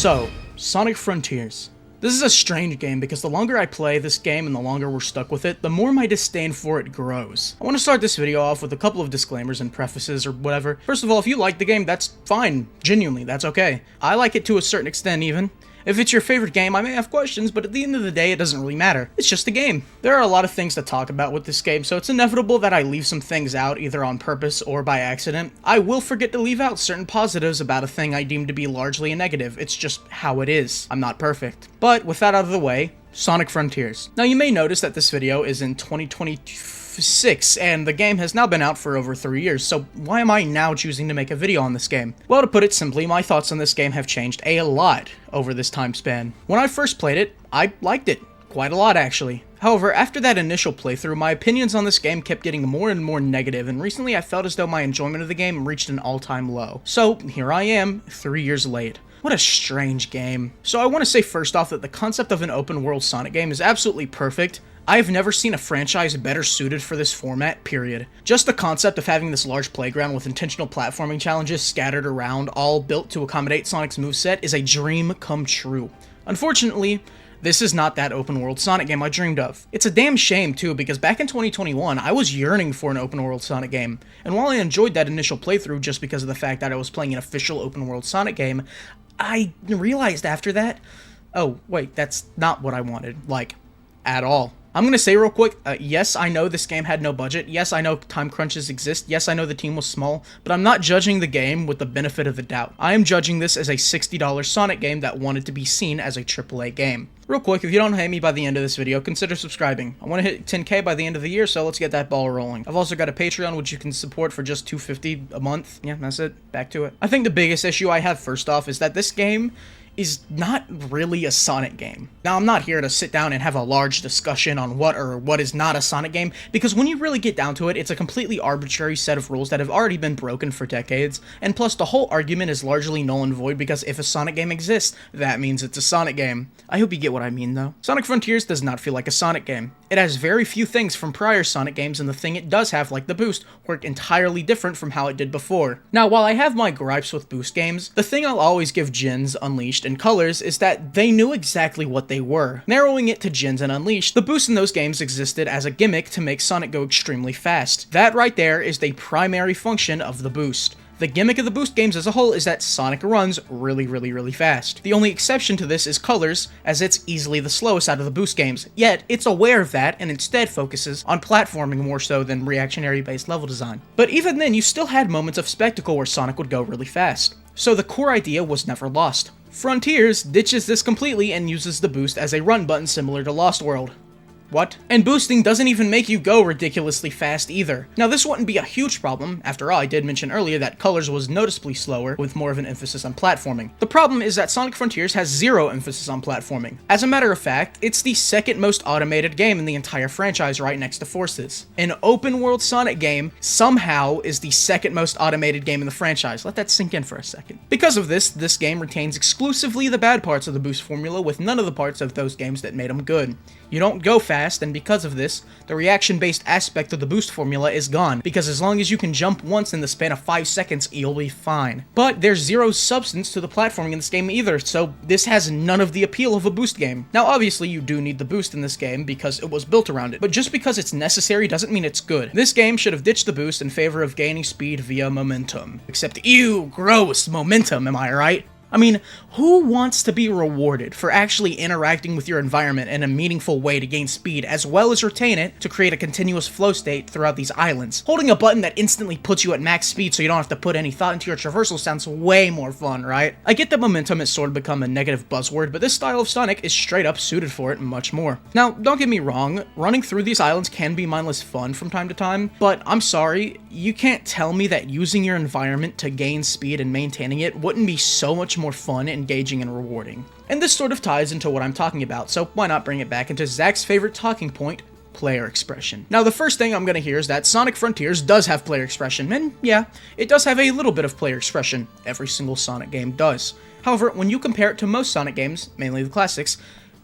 So, Sonic Frontiers. This is a strange game because the longer I play this game and the longer we're stuck with it, the more my disdain for it grows. I want to start this video off with a couple of disclaimers and prefaces or whatever. First of all, if you like the game, that's fine. Genuinely, that's okay. I like it to a certain extent even. If it's your favorite game, I may have questions, but at the end of the day, it doesn't really matter. It's just a game. There are a lot of things to talk about with this game, so it's inevitable that I leave some things out, either on purpose or by accident. I will forget to leave out certain positives about a thing I deem to be largely a negative. It's just how it is. I'm not perfect. But with that out of the way, Sonic Frontiers. Now you may notice that this video is in 2026, and the game has now been out for over 3 years, so why am I now choosing to make a video on this game? Well, to put it simply, my thoughts on this game have changed a lot over this time span. When I first played it, I liked it. Quite a lot, actually. However, after that initial playthrough, my opinions on this game kept getting more and more negative, and recently I felt as though my enjoyment of the game reached an all-time low. So, here I am, 3 years late. What a strange game. So I want to say first off that the concept of an open world Sonic game is absolutely perfect. I have never seen a franchise better suited for this format, period. Just the concept of having this large playground with intentional platforming challenges scattered around, all built to accommodate Sonic's moveset, is a dream come true. Unfortunately, this is not that open world Sonic game I dreamed of. It's a damn shame too, because back in 2021, I was yearning for an open world Sonic game, and while I enjoyed that initial playthrough just because of the fact that I was playing an official open world Sonic game, I realized after that, oh wait, that's not what I wanted, like, at all. I'm gonna say real quick, yes, I know this game had no budget, yes, I know time crunches exist, yes, I know the team was small, but I'm not judging the game with the benefit of the doubt. I am judging this as a $60 Sonic game that wanted to be seen as a AAA game. Real quick, if you don't hate me by the end of this video, consider subscribing. I want to hit 10k by the end of the year, so let's get that ball rolling. I've also got a Patreon, which you can support for just $2.50 a month. Yeah, that's it. Back to it. I think the biggest issue I have first off is that this game is not really a Sonic game. Now, I'm not here to sit down and have a large discussion on what is not a Sonic game, because when you really get down to it, it's a completely arbitrary set of rules that have already been broken for decades, and plus the whole argument is largely null and void because if a Sonic game exists, that means it's a Sonic game. I hope you get what I mean though. Sonic Frontiers does not feel like a Sonic game. It has very few things from prior Sonic games, and the thing it does have, like the boost, work entirely different from how it did before. Now, while I have my gripes with boost games, the thing I'll always give Gens, Unleashed, and Colors is that they knew exactly what they were. Narrowing it to Gens and Unleashed, the boost in those games existed as a gimmick to make Sonic go extremely fast. That right there is the primary function of the boost. The gimmick of the boost games as a whole is that Sonic runs really fast. The only exception to this is Colors, as it's easily the slowest out of the boost games, yet it's aware of that and instead focuses on platforming more so than reactionary-based level design. But even then, you still had moments of spectacle where Sonic would go really fast. So the core idea was never lost. Frontiers ditches this completely and uses the boost as a run button similar to Lost World. What? And boosting doesn't even make you go ridiculously fast either. Now this wouldn't be a huge problem, after all I did mention earlier that Colors was noticeably slower with more of an emphasis on platforming. The problem is that Sonic Frontiers has zero emphasis on platforming. As a matter of fact, it's the second most automated game in the entire franchise right next to Forces. An open world Sonic game somehow is the second most automated game in the franchise. Let that sink in for a second. Because of this game retains exclusively the bad parts of the boost formula with none of the parts of those games that made them good. You don't go fast, and because of this, the reaction-based aspect of the boost formula is gone, because as long as you can jump once in the span of 5 seconds, you'll be fine. But there's zero substance to the platforming in this game either, so this has none of the appeal of a boost game. Now obviously you do need the boost in this game because it was built around it, but just because it's necessary doesn't mean it's good. This game should have ditched the boost in favor of gaining speed via momentum. Except, ew, gross, momentum, am I right? I mean, who wants to be rewarded for actually interacting with your environment in a meaningful way to gain speed, as well as retain it to create a continuous flow state throughout these islands? Holding a button that instantly puts you at max speed so you don't have to put any thought into your traversal sounds way more fun, right? I get that momentum has sort of become a negative buzzword, but this style of Sonic is straight up suited for it much more. Now, don't get me wrong, running through these islands can be mindless fun from time to time, but I'm sorry, you can't tell me that using your environment to gain speed and maintaining it wouldn't be so much more fun, engaging, and rewarding. And this sort of ties into what I'm talking about, so why not bring it back into Zach's favorite talking point, player expression. Now the first thing I'm gonna hear is that Sonic Frontiers does have player expression, and yeah, it does have a little bit of player expression. Every single Sonic game does. However, when you compare it to most Sonic games, mainly the classics,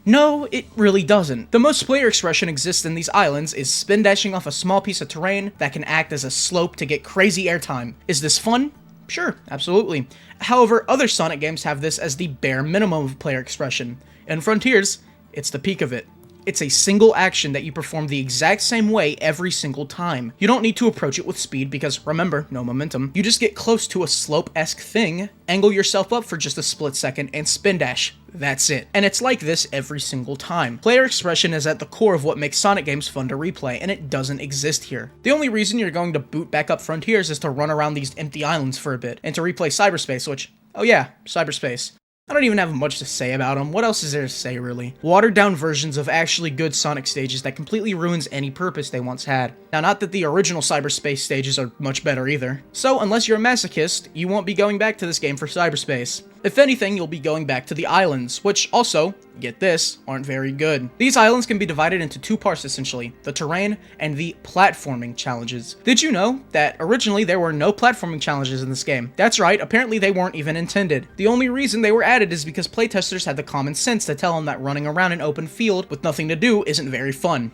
no, it really doesn't. The most player expression exists in these islands is spin dashing off a small piece of terrain that can act as a slope to get crazy airtime. Is this fun? Sure, absolutely. However, other Sonic games have this as the bare minimum of player expression. In Frontiers, it's the peak of it. It's a single action that you perform the exact same way every single time. You don't need to approach it with speed because, remember, no momentum. You just get close to a slope-esque thing, angle yourself up for just a split second, and spin dash. That's it. And it's like this every single time. Player expression is at the core of what makes Sonic games fun to replay, and it doesn't exist here. The only reason you're going to boot back up Frontiers is to run around these empty islands for a bit, and to replay Cyberspace, which, oh yeah, Cyberspace. I don't even have much to say about them. What else is there to say, really? Watered down versions of actually good Sonic stages that completely ruins any purpose they once had. Now, not that the original Cyberspace stages are much better either. So, unless you're a masochist, you won't be going back to this game for Cyberspace. If anything, you'll be going back to the islands, which also, get this, aren't very good. These islands can be divided into two parts essentially, the terrain and the platforming challenges. Did you know that originally there were no platforming challenges in this game? That's right, apparently they weren't even intended. The only reason they were added is because playtesters had the common sense to tell them that running around an open field with nothing to do isn't very fun.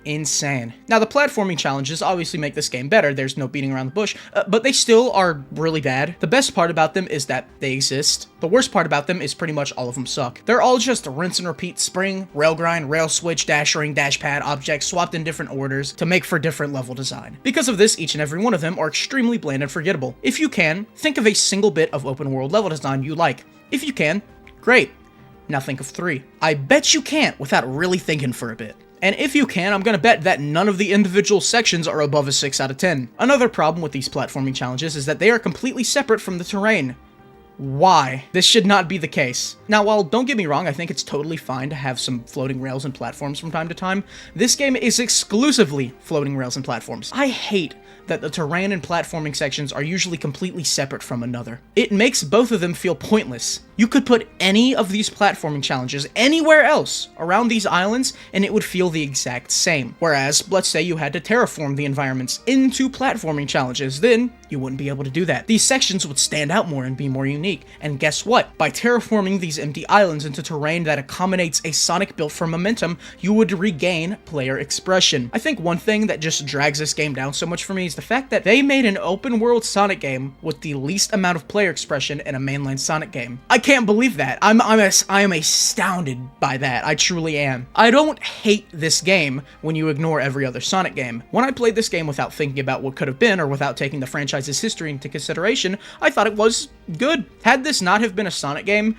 Insane. Now, the platforming challenges obviously make this game better, there's no beating around the bush, but they still are really bad. The best part about them is that they exist. The worst part about them is pretty much all of them suck. They're all just rinse and repeat spring, rail grind, rail switch, dash ring, dash pad, objects swapped in different orders to make for different level design. Because of this, each and every one of them are extremely bland and forgettable. If you can, think of a single bit of open world level design you like. If you can, great. Now think of 3. I bet you can't without really thinking for a bit. And if you can, I'm gonna bet that none of the individual sections are above a 6 out of 10. Another problem with these platforming challenges is that they are completely separate from the terrain. Why? This should not be the case. Now, while don't get me wrong, I think it's totally fine to have some floating rails and platforms from time to time, this game is exclusively floating rails and platforms. I hate that the terrain and platforming sections are usually completely separate from another. It makes both of them feel pointless. You could put any of these platforming challenges anywhere else around these islands and it would feel the exact same. Whereas, let's say you had to terraform the environments into platforming challenges, then you wouldn't be able to do that. These sections would stand out more and be more unique. And guess what? By terraforming these empty islands into terrain that accommodates a Sonic built for momentum, you would regain player expression. I think one thing that just drags this game down so much for me is the fact that they made an open world Sonic game with the least amount of player expression in a mainline Sonic game. I can't believe that. I am astounded by that. I truly am. I don't hate this game when you ignore every other Sonic game. When I played this game without thinking about what could have been or without taking the franchise's history into consideration, I thought it was good. Had this not have been a Sonic game,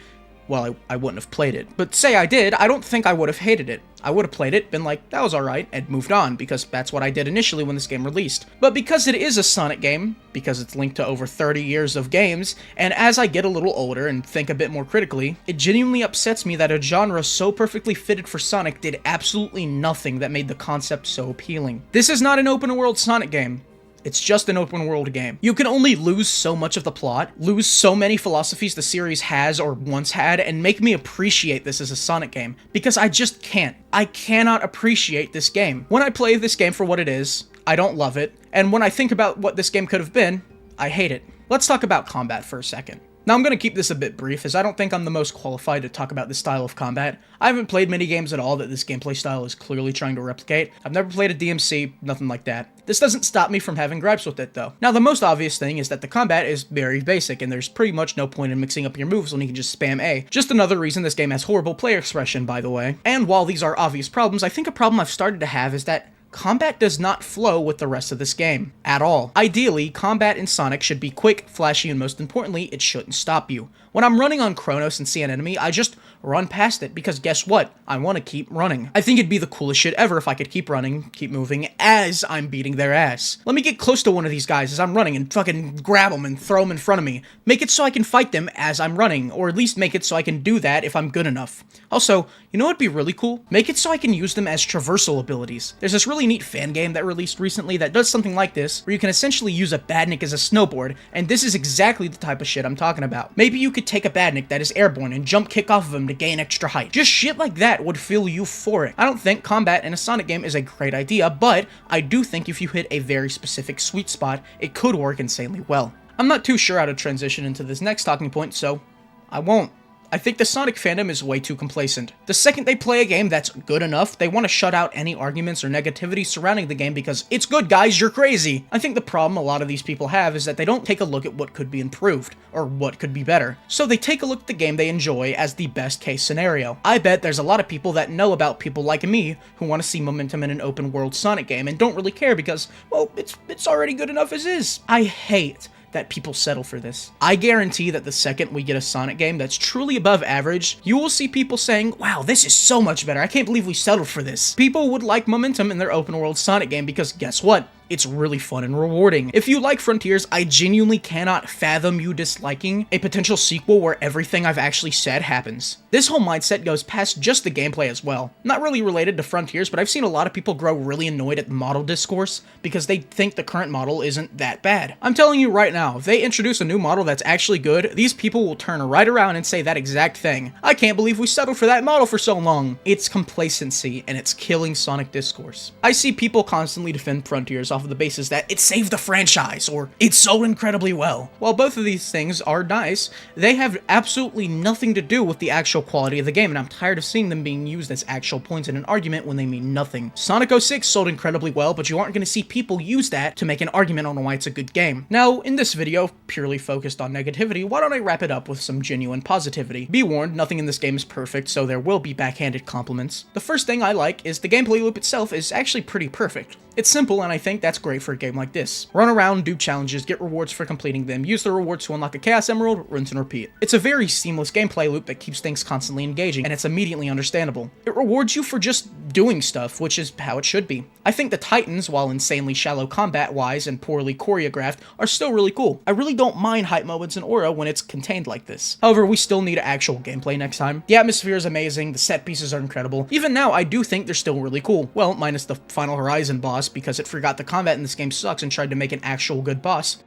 well, I wouldn't have played it. But say I did, I don't think I would have hated it. I would have played it, been like, that was alright, and moved on, because that's what I did initially when this game released. But because it is a Sonic game, because it's linked to over 30 years of games, and as I get a little older and think a bit more critically, it genuinely upsets me that a genre so perfectly fitted for Sonic did absolutely nothing that made the concept so appealing. This is not an open-world Sonic game. It's just an open world game. You can only lose so much of the plot, lose so many philosophies the series has or once had, and make me appreciate this as a Sonic game, because I just can't. I cannot appreciate this game. When I play this game for what it is, I don't love it, and when I think about what this game could have been, I hate it. Let's talk about combat for a second. Now, I'm going to keep this a bit brief, as I don't think I'm the most qualified to talk about this style of combat. I haven't played many games at all that this gameplay style is clearly trying to replicate. I've never played a DMC, nothing like that. This doesn't stop me from having gripes with it, though. Now, the most obvious thing is that the combat is very basic, and there's pretty much no point in mixing up your moves when you can just spam A. Just another reason this game has horrible player expression, by the way. And while these are obvious problems, I think a problem I've started to have is that combat does not flow with the rest of this game, at all. Ideally, combat in Sonic should be quick, flashy, and most importantly, it shouldn't stop you. When I'm running on Kronos and see an enemy, I just run past it, because guess what? I want to keep running. I think it'd be the coolest shit ever if I could keep running, keep moving, as I'm beating their ass. Let me get close to one of these guys as I'm running and fucking grab them and throw them in front of me. Make it so I can fight them as I'm running, or at least make it so I can do that if I'm good enough. Also, you know what'd be really cool? Make it so I can use them as traversal abilities. There's this really neat fan game that released recently that does something like this, where you can essentially use a badnik as a snowboard, and this is exactly the type of shit I'm talking about. Maybe you could take a badnik that is airborne and jump kick off of him to gain extra height. Just shit like that would feel euphoric. I don't think combat in a Sonic game is a great idea, but I do think if you hit a very specific sweet spot, it could work insanely well. I'm not too sure how to transition into this next talking point, so I won't. I think the Sonic fandom is way too complacent. The second they play a game that's good enough, they want to shut out any arguments or negativity surrounding the game because it's good, guys, you're crazy. I think the problem a lot of these people have is that they don't take a look at what could be improved, or what could be better. So they take a look at the game they enjoy as the best case scenario. I bet there's a lot of people that know about people like me who want to see momentum in an open world Sonic game and don't really care because, well, it's already good enough as is. I hate that people settle for this. I guarantee that the second we get a Sonic game that's truly above average, you will see people saying, wow, this is so much better. I can't believe we settled for this. People would like momentum in their open world Sonic game because guess what? It's really fun and rewarding. If you like Frontiers, I genuinely cannot fathom you disliking a potential sequel where everything I've actually said happens. This whole mindset goes past just the gameplay as well. Not really related to Frontiers, but I've seen a lot of people grow really annoyed at the model discourse because they think the current model isn't that bad. I'm telling you right now, if they introduce a new model that's actually good, these people will turn right around and say that exact thing. I can't believe we settled for that model for so long. It's complacency, and it's killing Sonic discourse. I see people constantly defend Frontiers off of the basis that it saved the franchise, or it's so incredibly well. While both of these things are nice, they have absolutely nothing to do with the actual quality of the game, and I'm tired of seeing them being used as actual points in an argument when they mean nothing. Sonic 06 sold incredibly well, but you aren't going to see people use that to make an argument on why it's a good game. Now, in this video, purely focused on negativity, why don't I wrap it up with some genuine positivity? Be warned, nothing in this game is perfect, so there will be backhanded compliments. The first thing I like is the gameplay loop itself is actually pretty perfect. It's simple, and I think that's great for a game like this. Run around, do challenges, get rewards for completing them, use the rewards to unlock a Chaos Emerald, rinse and repeat. It's a very seamless gameplay loop that keeps things constantly engaging, and it's immediately understandable. It rewards you for just doing stuff, which is how it should be. I think the Titans, while insanely shallow combat-wise and poorly choreographed, are still really cool. I really don't mind hype moments in Aura when it's contained like this. However, we still need actual gameplay next time. The atmosphere is amazing, the set pieces are incredible. Even now, I do think they're still really cool. Well, minus the Final Horizon boss, because it forgot the combat in this game sucks and tried to make an actual good boss.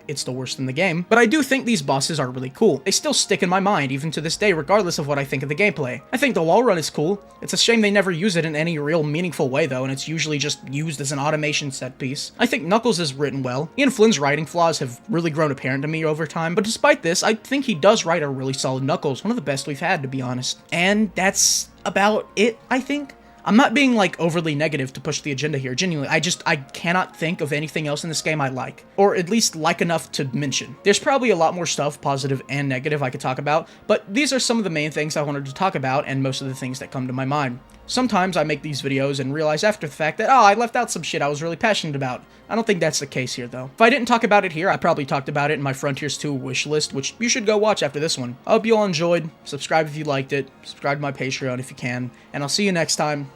It's the worst in the game. But I do think these bosses are really cool. They still stick in my mind, even to this day, regardless of what I think of the gameplay. I think the wall run is cool. It's a shame they never use it in any real meaningful way, though, and it's usually just used as an automation set piece. I think Knuckles is written well. Ian Flynn's writing flaws have really grown apparent to me over time, but despite this, I think he does write a really solid Knuckles, one of the best we've had, to be honest. And that's about it, I think. I'm not being, like, overly negative to push the agenda here, genuinely. I cannot think of anything else in this game I like. Or at least like enough to mention. There's probably a lot more stuff, positive and negative, I could talk about, but these are some of the main things I wanted to talk about, and most of the things that come to my mind. Sometimes I make these videos and realize after the fact that, oh, I left out some shit I was really passionate about. I don't think that's the case here, though. If I didn't talk about it here, I probably talked about it in my Frontiers 2 wish list, which you should go watch after this one. I hope you all enjoyed. Subscribe if you liked it. Subscribe to my Patreon if you can. And I'll see you next time.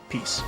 Peace.